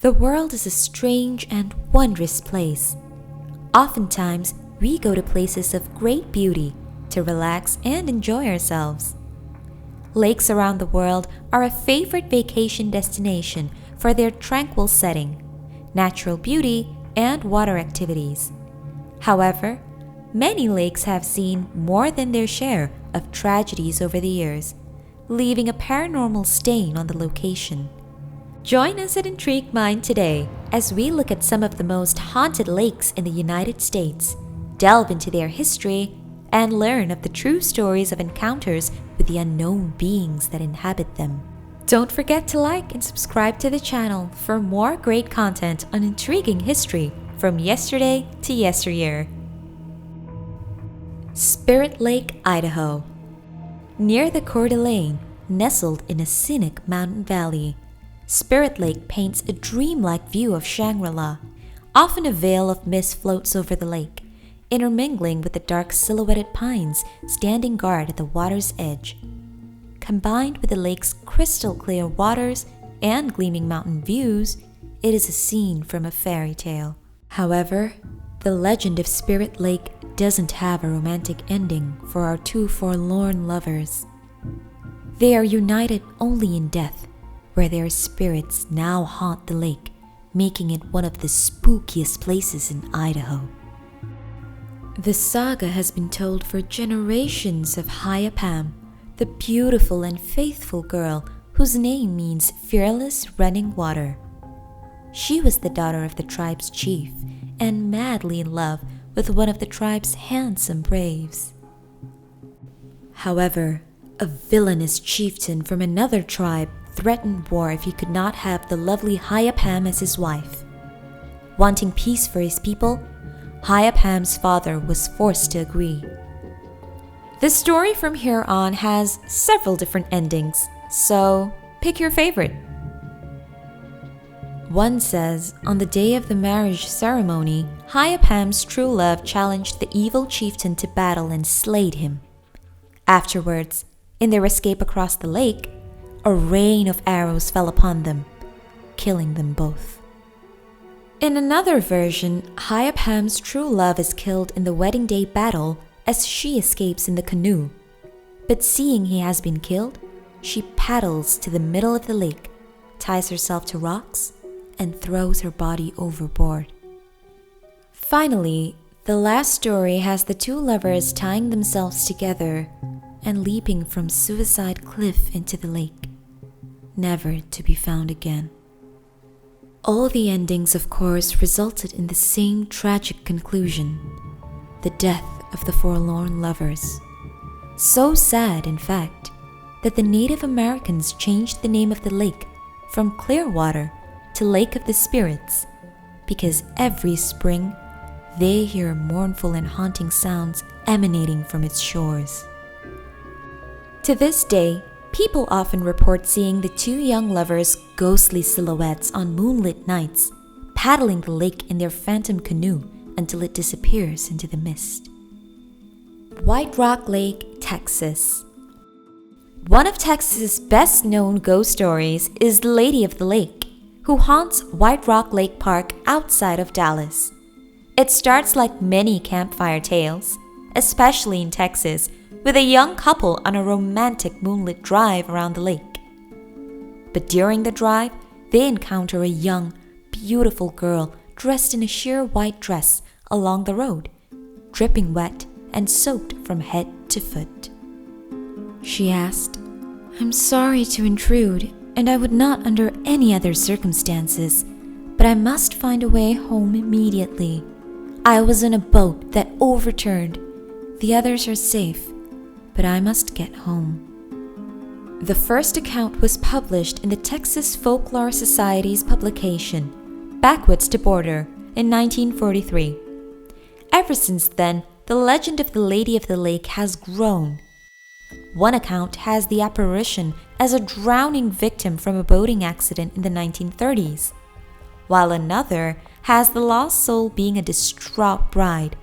The world is a strange and wondrous place. Oftentimes, we go to places of great beauty to relax and enjoy ourselves. Lakes around the world are a favorite vacation destination for their tranquil setting, natural beauty, and water activities. However, many lakes have seen more than their share of tragedies over the years, leaving a paranormal stain on the location. Join us at Intrigued Mind today as we look at some of the most haunted lakes in the United States, delve into their history, and learn of the true stories of encounters with the unknown beings that inhabit them. Don't forget to like and subscribe to the channel for more great content on intriguing history from yesterday to yesteryear. Spirit Lake, Idaho. Near the Coeur d'Alene, nestled in a scenic mountain valley, Spirit Lake paints a dreamlike view of Shangri-La. Often a veil of mist floats over the lake, intermingling with the dark silhouetted pines standing guard at the water's edge. Combined with the lake's crystal clear waters and gleaming mountain views, it is a scene from a fairy tale. However, the legend of Spirit Lake doesn't have a romantic ending for our two forlorn lovers. They are united only in death, where their spirits now haunt the lake, making it one of the spookiest places in Idaho. The saga has been told for generations of Hya-Pam, the beautiful and faithful girl whose name means fearless running water. She was the daughter of the tribe's chief and madly in love with one of the tribe's handsome braves. However, a villainous chieftain from another tribe threatened war if he could not have the lovely Hya-Pam as his wife. Wanting peace for his people, Hya-Pam's father was forced to agree. The story from here on has several different endings, so pick your favorite. One says, on the day of the marriage ceremony, Hya-Pam's true love challenged the evil chieftain to battle and slayed him. Afterwards, in their escape across the lake, a rain of arrows fell upon them, killing them both. In another version, Hya-Pam's true love is killed in the wedding day battle as she escapes in the canoe. But seeing he has been killed, she paddles to the middle of the lake, ties herself to rocks, and throws her body overboard. Finally, the last story has the two lovers tying themselves together and leaping from suicide cliff into the lake, never to be found again. All the endings, of course, resulted in the same tragic conclusion: the death of the forlorn lovers. So sad, in fact, that the Native Americans changed the name of the lake from Clearwater to Lake of the Spirits, because every spring they hear mournful and haunting sounds emanating from its shores. To this day, people often report seeing the two young lovers' ghostly silhouettes on moonlit nights, paddling the lake in their phantom canoe until it disappears into the mist. White Rock Lake, Texas. One of Texas's best-known ghost stories is the Lady of the Lake, who haunts White Rock Lake Park outside of Dallas. It starts like many campfire tales, especially in Texas, with a young couple on a romantic moonlit drive around the lake. But during the drive, they encounter a young, beautiful girl dressed in a sheer white dress along the road, dripping wet and soaked from head to foot. She asked, "I'm sorry to intrude, and I would not under any other circumstances, but I must find a way home immediately. I was in a boat that overturned. The others are safe, but I must get home." The first account was published in the Texas Folklore Society's publication, Backwoods to Border, in 1943. Ever since then, the legend of the Lady of the Lake has grown. One account has the apparition as a drowning victim from a boating accident in the 1930s, while another has the lost soul being a distraught bride,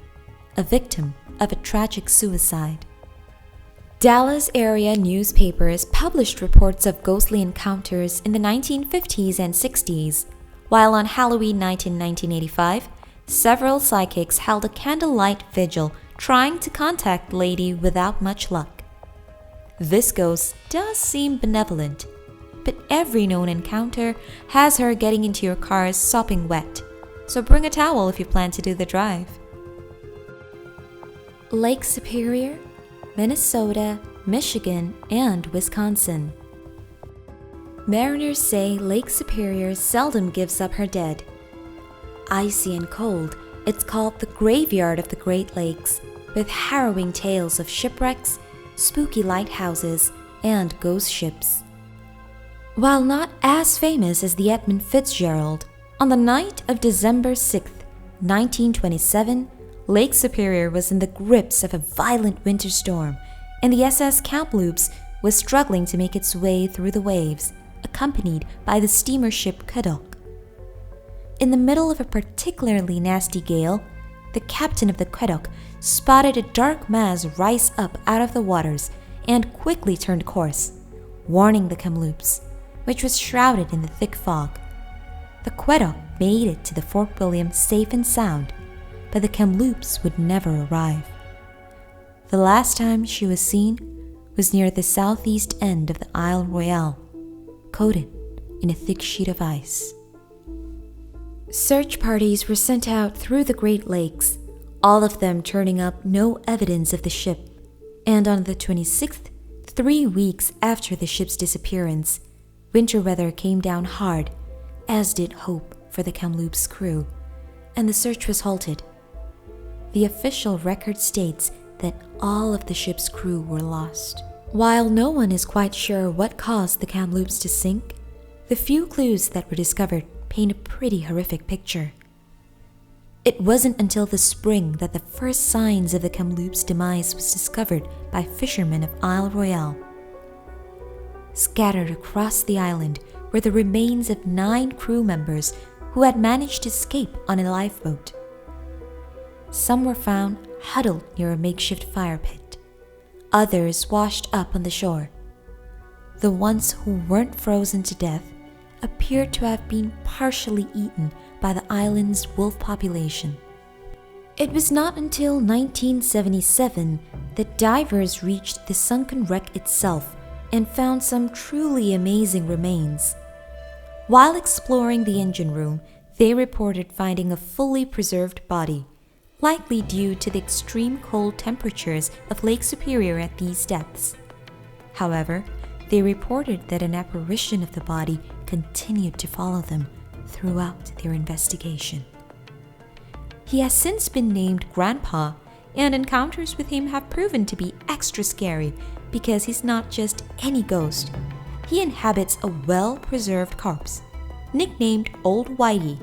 a victim of a tragic suicide. Dallas area newspapers published reports of ghostly encounters in the 1950s and 60s, while on Halloween night in 1985, several psychics held a candlelight vigil trying to contact the lady without much luck. This ghost does seem benevolent, but every known encounter has her getting into your cars sopping wet, so bring a towel if you plan to do the drive. Lake Superior, Minnesota, Michigan, and Wisconsin. Mariners say Lake Superior seldom gives up her dead. Icy and cold, it's called the graveyard of the Great Lakes, with harrowing tales of shipwrecks, spooky lighthouses, and ghost ships. While not as famous as the Edmund Fitzgerald, on the night of December 6, 1927, Lake Superior was in the grips of a violent winter storm, and the SS Kamloops was struggling to make its way through the waves, accompanied by the steamer ship Quedagh. In the middle of a particularly nasty gale, the captain of the Quedagh spotted a dark mass rise up out of the waters and quickly turned course, warning the Kamloops, which was shrouded in the thick fog. The Quedagh made it to the Fort William safe and sound, but the Kamloops would never arrive. The last time she was seen was near the southeast end of the Isle Royale, coated in a thick sheet of ice. Search parties were sent out through the Great Lakes, all of them turning up no evidence of the ship, and on the 26th, 3 weeks after the ship's disappearance, winter weather came down hard, as did hope for the Kamloops crew, and the search was halted. The official record states that all of the ship's crew were lost. While no one is quite sure what caused the Kamloops to sink, the few clues that were discovered paint a pretty horrific picture. It wasn't until the spring that the first signs of the Kamloops' demise was discovered by fishermen of Isle Royale. Scattered across the island were the remains of 9 crew members who had managed to escape on a lifeboat. Some were found huddled near a makeshift fire pit. Others washed up on the shore. The ones who weren't frozen to death appeared to have been partially eaten by the island's wolf population. It was not until 1977 that divers reached the sunken wreck itself and found some truly amazing remains. While exploring the engine room, they reported finding a fully preserved body, likely due to the extreme cold temperatures of Lake Superior at these depths. However, they reported that an apparition of the body continued to follow them throughout their investigation. He has since been named Grandpa, and encounters with him have proven to be extra scary because he's not just any ghost. He inhabits a well-preserved corpse, nicknamed Old Whitey,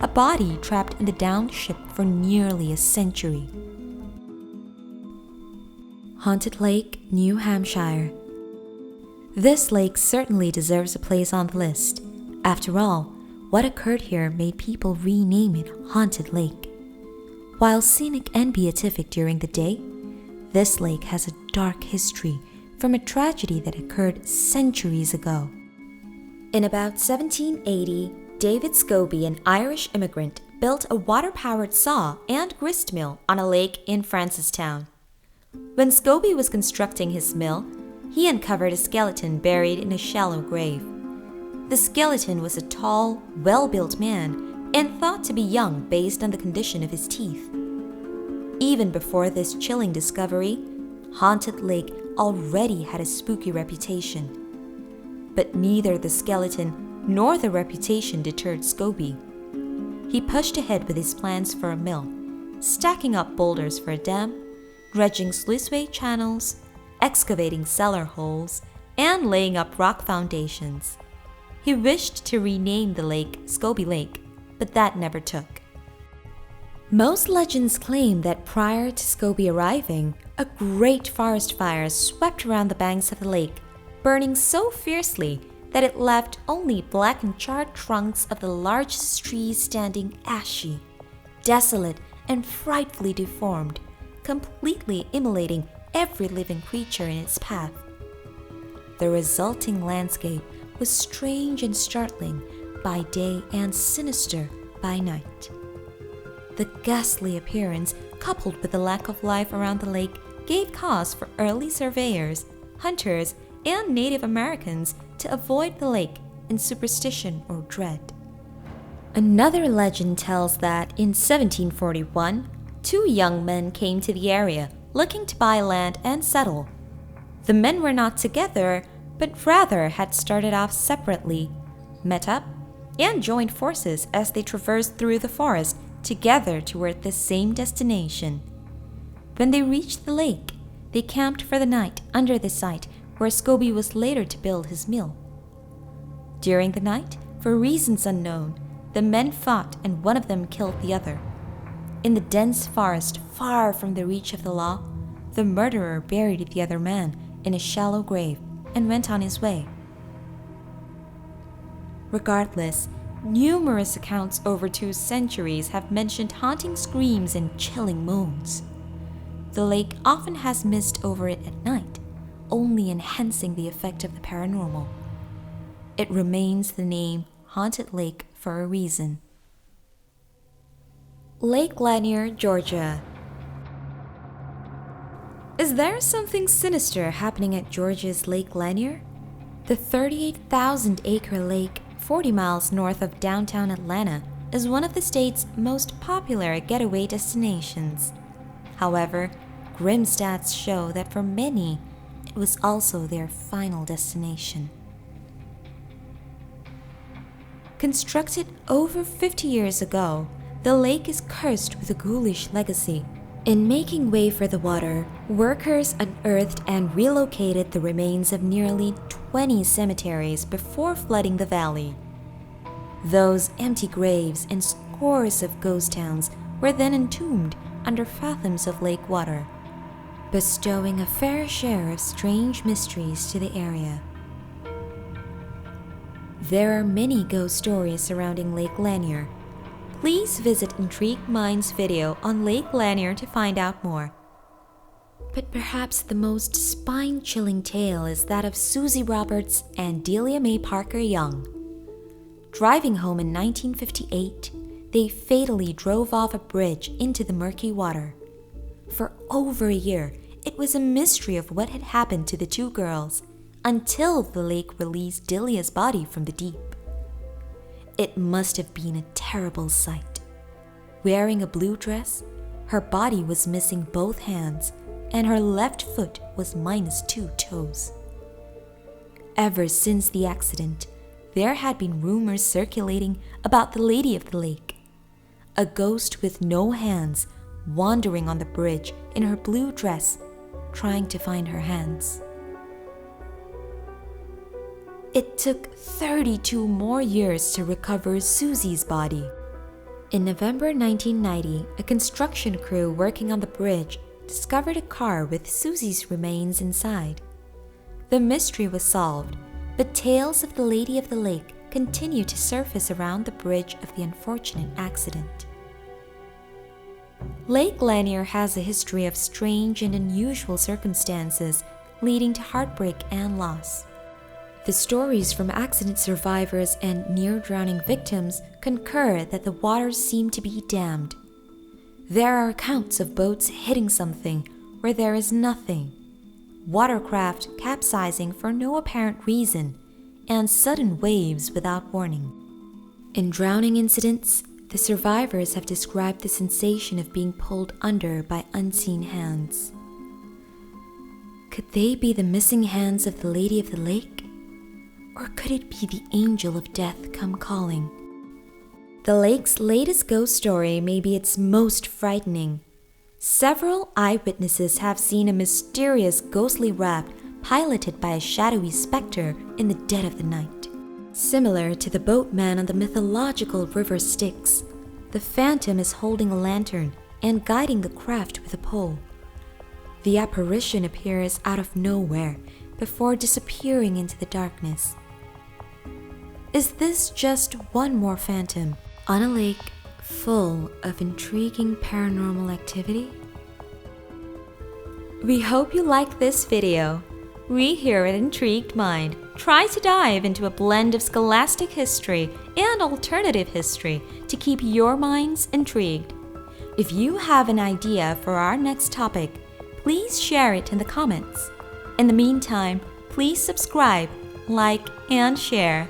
a body trapped in the downed ship for nearly a century. Haunted Lake, New Hampshire. This lake certainly deserves a place on the list. After all, what occurred here made people rename it Haunted Lake. While scenic and beatific during the day, this lake has a dark history from a tragedy that occurred centuries ago. In about 1780, David Scobie, an Irish immigrant, built a water-powered saw and grist mill on a lake in Francistown. When Scobie was constructing his mill, he uncovered a skeleton buried in a shallow grave. The skeleton was a tall, well-built man and thought to be young based on the condition of his teeth. Even before this chilling discovery, Haunted Lake already had a spooky reputation. But neither the skeleton nor the reputation deterred Scobie. He pushed ahead with his plans for a mill, stacking up boulders for a dam, dredging sluiceway channels, excavating cellar holes, and laying up rock foundations. He wished to rename the lake Scobie Lake, but that never took. Most legends claim that prior to Scobie arriving, a great forest fire swept around the banks of the lake, burning so fiercely that it left only black and charred trunks of the largest trees standing ashy, desolate, and frightfully deformed, completely immolating every living creature in its path. The resulting landscape was strange and startling, by day and sinister by night. The ghastly appearance, coupled with the lack of life around the lake, gave cause for early surveyors, hunters, and Native Americans to avoid the lake in superstition or dread. Another legend tells that in 1741, two young men came to the area looking to buy land and settle. The men were not together, but rather had started off separately, met up, and joined forces as they traversed through the forest together toward the same destination. When they reached the lake, they camped for the night under the site where Scobie was later to build his mill. During the night, for reasons unknown, the men fought and one of them killed the other. In the dense forest far from the reach of the law, the murderer buried the other man in a shallow grave and went on his way. Regardless, numerous accounts over 2 centuries have mentioned haunting screams and chilling moans. The lake often has mist over it at night, only enhancing the effect of the paranormal. It remains the name Haunted Lake for a reason. Lake Lanier, Georgia. Is there something sinister happening at Georgia's Lake Lanier? The 38,000-acre lake, 40 miles north of downtown Atlanta, is one of the state's most popular getaway destinations. However, grim stats show that for many, it was also their final destination. Constructed over 50 years ago, the lake is cursed with a ghoulish legacy. In making way for the water, workers unearthed and relocated the remains of nearly 20 cemeteries before flooding the valley. Those empty graves and scores of ghost towns were then entombed under fathoms of lake water, bestowing a fair share of strange mysteries to the area. There are many ghost stories surrounding Lake Lanier. Please visit Intrigued Minds' video on Lake Lanier to find out more. But perhaps the most spine-chilling tale is that of Susie Roberts and Delia Mae Parker Young. Driving home in 1958, they fatally drove off a bridge into the murky water. For over a year, it was a mystery of what had happened to the 2 girls, until the lake released Delia's body from the deep. It must have been a terrible sight. Wearing a blue dress, her body was missing both hands, and her left foot was minus 2 toes. Ever since the accident, there had been rumors circulating about the Lady of the Lake, a ghost with no hands wandering on the bridge in her blue dress, trying to find her hands. It took 32 more years to recover Susie's body. In November 1990, a construction crew working on the bridge discovered a car with Susie's remains inside. The mystery was solved, but tales of the Lady of the Lake continue to surface around the bridge of the unfortunate accident. Lake Lanier has a history of strange and unusual circumstances leading to heartbreak and loss. The stories from accident survivors and near-drowning victims concur that the waters seem to be dammed. There are accounts of boats hitting something where there is nothing, watercraft capsizing for no apparent reason, and sudden waves without warning. In drowning incidents, the survivors have described the sensation of being pulled under by unseen hands. Could they be the missing hands of the Lady of the Lake? Or could it be the angel of death come calling? The lake's latest ghost story may be its most frightening. Several eyewitnesses have seen a mysterious ghostly raft piloted by a shadowy specter in the dead of the night. Similar to the boatman on the mythological river Styx, the phantom is holding a lantern and guiding the craft with a pole. The apparition appears out of nowhere before disappearing into the darkness. Is this just one more phantom on a lake full of intriguing paranormal activity? We hope you liked this video. We here at Intrigued Mind try to dive into a blend of scholastic history and alternative history to keep your minds intrigued. If you have an idea for our next topic, please share it in the comments. In the meantime, please subscribe, like, and share.